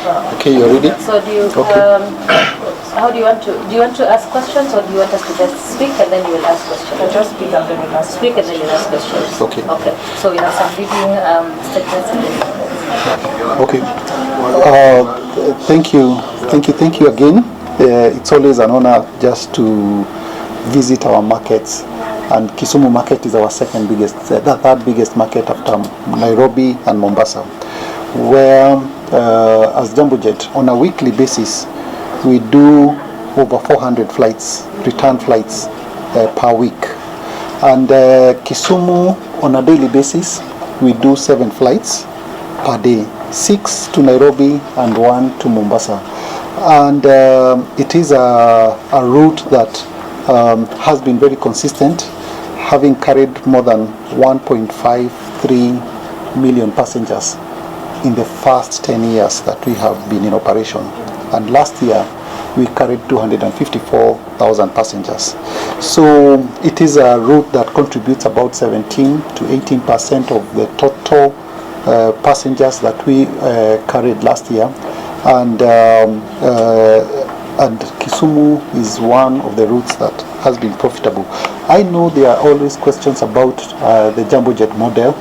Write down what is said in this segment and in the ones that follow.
Okay, you ready? So do you, how do you want to ask questions, or do you want us to just speak and then you will ask questions? Just speak and then you'll ask. Speak and then you'll ask questions. Okay. Okay. So we have some leading statements and then. Okay. Thank you again. It's always an honor just to visit our markets, and Kisumu market is our second biggest, third biggest market after Nairobi and Mombasa, where as Jambo Jet on a weekly basis we do over 400 flights, return flights per week, and Kisumu on a daily basis we do 7 flights per day, 6 to Nairobi and 1 to Mombasa. And it is a route that has been very consistent, having carried more than 1.53 million passengers in the first 10 years that we have been in operation. And last year we carried 254,000 passengers. So it is a route that contributes about 17 to 18% of the total passengers that we carried last year. And Kisumu is one of the routes that has been profitable. I know there are always questions about the Jambo Jet model,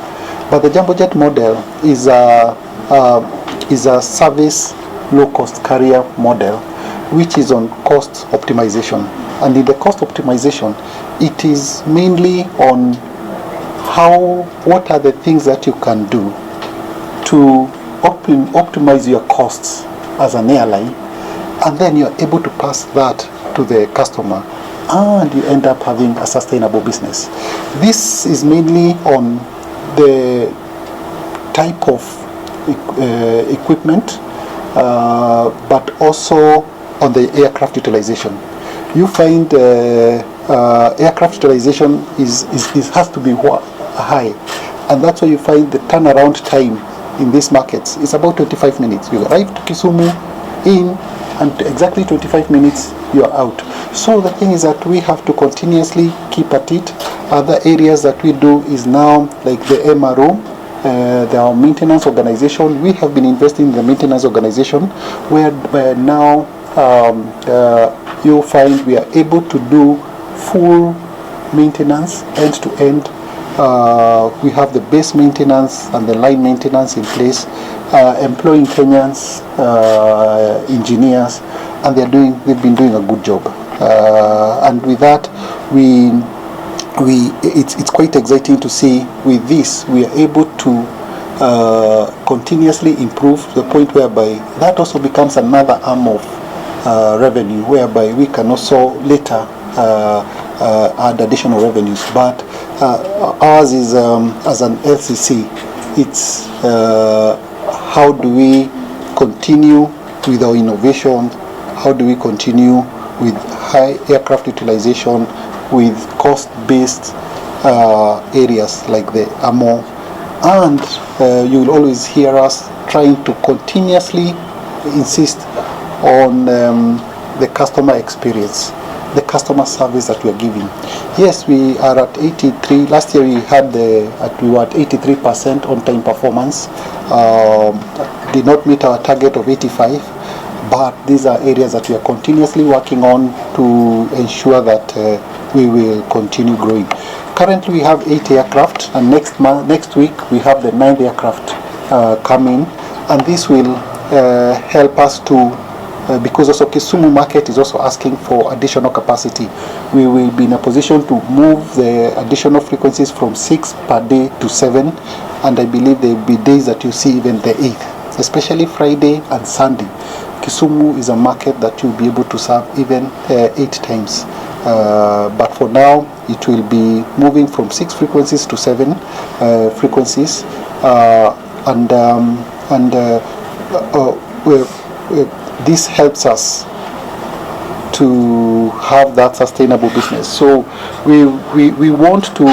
but the Jambo Jet model is a service low-cost carrier model, which is on cost optimization. And in the cost optimization, it is mainly on what are the things that you can do to optimize your costs as an airline, and then you're able to pass that to the customer, and you end up having a sustainable business. This is mainly on the type of equipment, but also on the aircraft utilization. You find aircraft utilization has to be high, and that's why you find the turnaround time in these markets is about 25 minutes. You arrive to Kisumu in, and exactly 25 minutes you are out. So the thing is that we have to continuously keep at it. Other areas that we do is now like the MRO, our maintenance organization. We have been investing in the maintenance organization, where now you'll find we are able to do full maintenance end to end. We have the base maintenance and the line maintenance in place, employing Kenyans, engineers, and they've been doing a good job. And with that, it's quite exciting to see with this we are able to continuously improve to the point whereby that also becomes another arm of revenue, whereby we can also later add additional revenues. But ours is as an LCC, it's how do we continue with our innovation, how do we continue with high aircraft utilization, with cost-based areas like the AMO, and you will always hear us trying to continuously insist on the customer experience, the customer service that we are giving. Yes, we are at 83. Last year we were at 83% on-time performance. Did not meet our target of 85, but these are areas that we are continuously working on to ensure that we will continue growing. Currently we have 8 aircraft, and next week we have the 9th aircraft coming, and this will help us to because also Kisumu market is also asking for additional capacity. We will be in a position to move the additional frequencies from 6 per day to 7, and I believe there will be days that you see even the 8th, especially Friday and Sunday. Kisumu is a market that you'll be able to serve even 8 times. But for now, it will be moving from 6 frequencies to 7 frequencies, this helps us to have that sustainable business. So we want to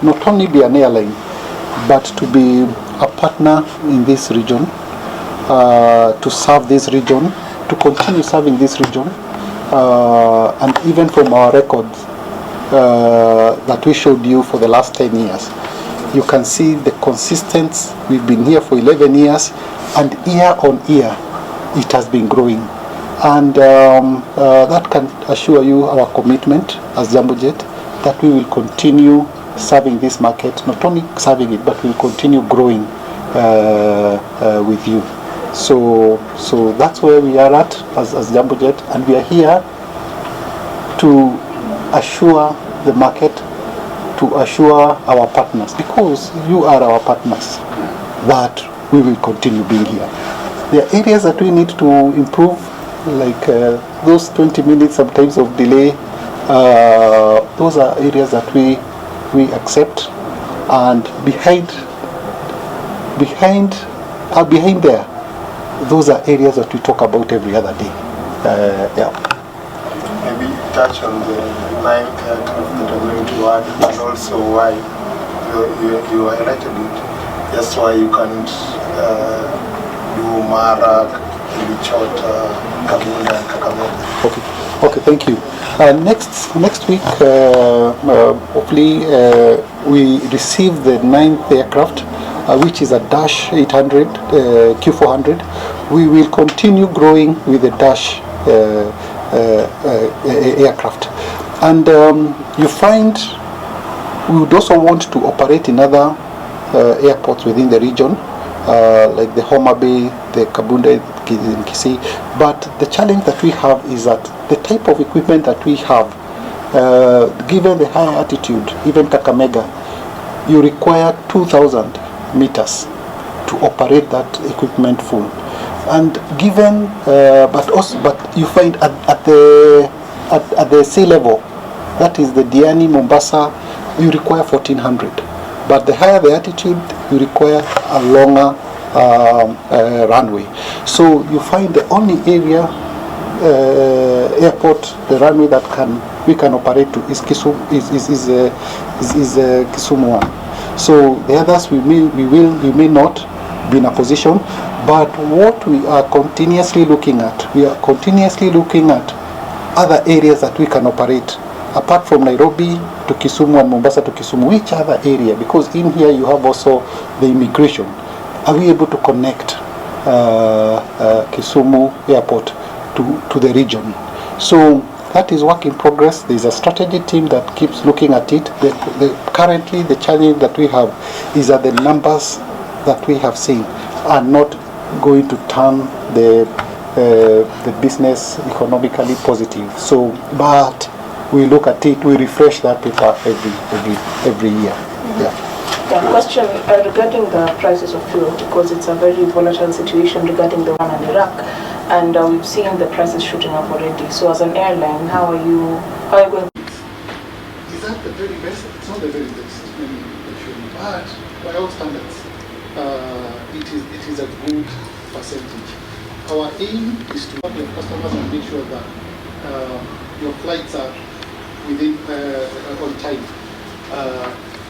not only be an airline, but to be a partner in this region, to serve this region, to continue serving this region, and even from our records that we showed you for the last 10 years, you can see the consistency. We've been here for 11 years, and year on year it has been growing. And that can assure you our commitment as Jambo Jet that we will continue serving this market, not only serving it, but we'll continue growing with you. So that's where we are at as Jambo Jet, and we are here to assure the market, to assure our partners, because you are our partners, that we will continue being here. There are areas that we need to improve, like those 20 minutes sometimes of delay. Those are areas that we accept, and behind there, those are areas that we talk about every other day. Maybe touch on the 9th aircraft that are going to add, and also why you highlighted it. That's why you can't do Mara, Ilichota, Kabunda, and Kakamega. Okay, thank you. Next week, hopefully, we receive the 9th aircraft, which is a Dash 800 Q400. We will continue growing with the Dash aircraft, and you find we would also want to operate in other airports within the region, like the Homa Bay, the Kabunda in Kisii. But the challenge that we have is that the type of equipment that we have, given the high altitude, even Kakamega, you require 2,000 meters to operate that equipment full. And given, but you find at the sea level, that is the Diani, Mombasa, you require 1,400. But the higher the altitude, you require a longer runway. So you find the only area, airport, the runway that we can operate to is Kisumu, is Kisumu 1. So the others we may not be in a position. But what we are continuously looking at, other areas that we can operate, apart from Nairobi to Kisumu and Mombasa to Kisumu. Which other area? Because in here you have also the immigration. Are we able to connect Kisumu airport to the region? So that is work in progress. There is a strategy team that keeps looking at it. Currently, the challenge that we have is that the numbers that we have seen are not going to turn the business economically positive. So, but we look at it, we refresh that paper every year. Mm-hmm. Yeah. Question regarding the prices of fuel, because it's a very volatile situation regarding the war in Iraq, and we've seen the prices shooting up already. So, as an airline, how are you going? Is that the very best? It's not the very best, but by all standards, it is a good percentage. Our aim is to help your customers and make sure that your flights are within on time.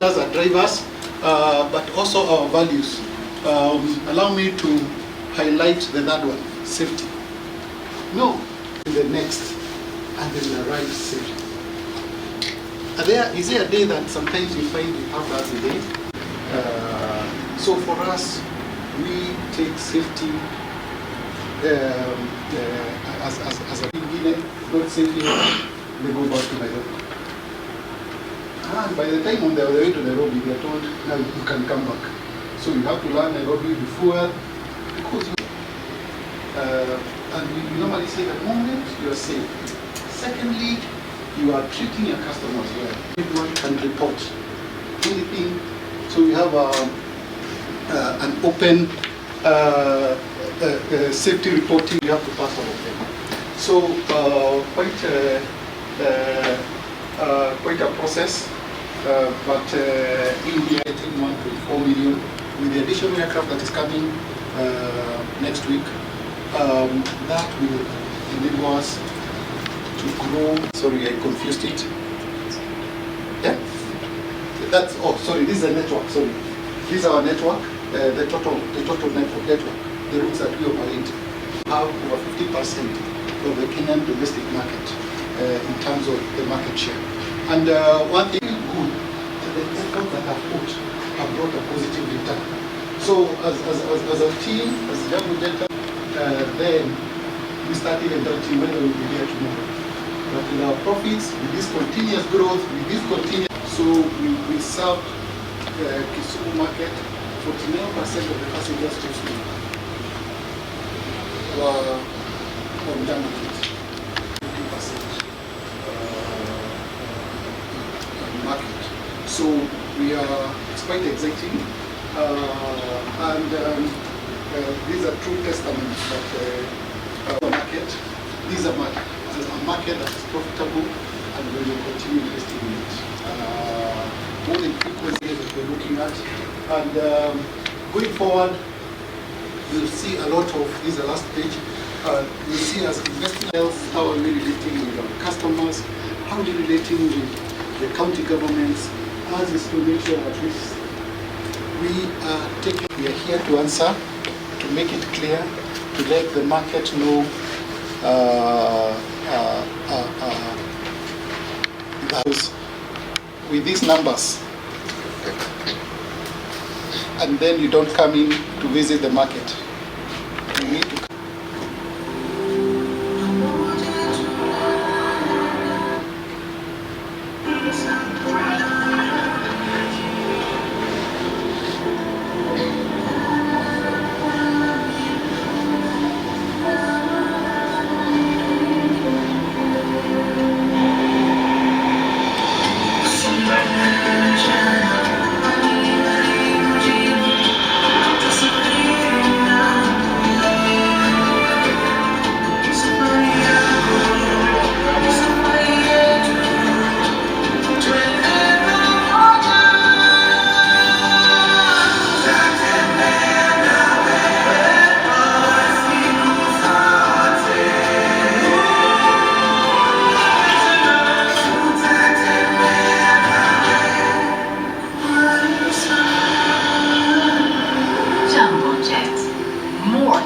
As our drivers, but also our values. Allow me to highlight the third one: safety. No, in the next, and then arrive safely. Is there a day that sometimes you find you have that a day? So for us, we take safety as a beginner, not safely, they go back to Nairobi. And by the time on the way to Nairobi, they are told, now you can come back. So you have to learn Nairobi before, because and we normally say that moment you are safe. Secondly, you are treating your customers well. Everyone can report anything. So we have an open safety reporting. You have to pass all of them. So quite a process. But India getting 1.4 million with the additional aircraft that is coming next week. That will enable us to grow. Sorry, I confused it. Yeah. That's sorry. This is a network. Sorry, this is our network. The total network. The routes that we operate have over 50% of the Kenyan domestic market in terms of the market share. And one thing is good, the efforts that have brought a positive return. So as a team, as Jambo Jet, then we start even doubting whether we'll be here tomorrow. But with our profits, with this continuous growth, with this continuous, so we served Kisumu market. 49% of the passengers were on Jambo. 50% market. So it's quite exciting, and these are true testaments that the market. These are a market that is profitable, and we will continue investing in it. More than frequency that we're looking at, and going forward, you'll see a lot of. This is the last page. You see us investing else. How are we relating with our customers? How are we relating with the county governments? As is to make sure at least we are here to answer, to make it clear, to let the market know that with these numbers, and then you don't come in to visit the market. You need to.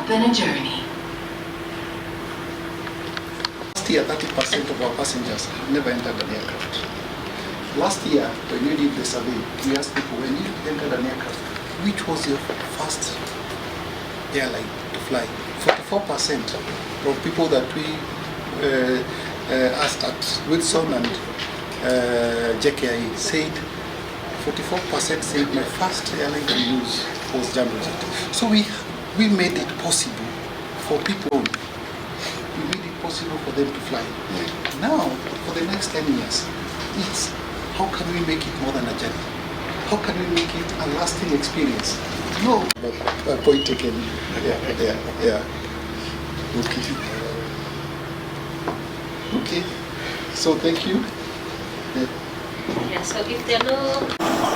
Than a journey. Last year, 30% of our passengers have never entered an aircraft. Last year, when we did the survey, we asked people, when you entered an aircraft, which was your first airline to fly? 44% of people that we asked at Wilson and JKI said, 44% said my first airline to use was Jambo Jet. So we made it possible for people. We made it possible for them to fly. Now, for the next 10 years, it's how can we make it more than a journey? How can we make it a lasting experience? No, but point taken. Yeah. Okay. So thank you. Yeah, so if there are no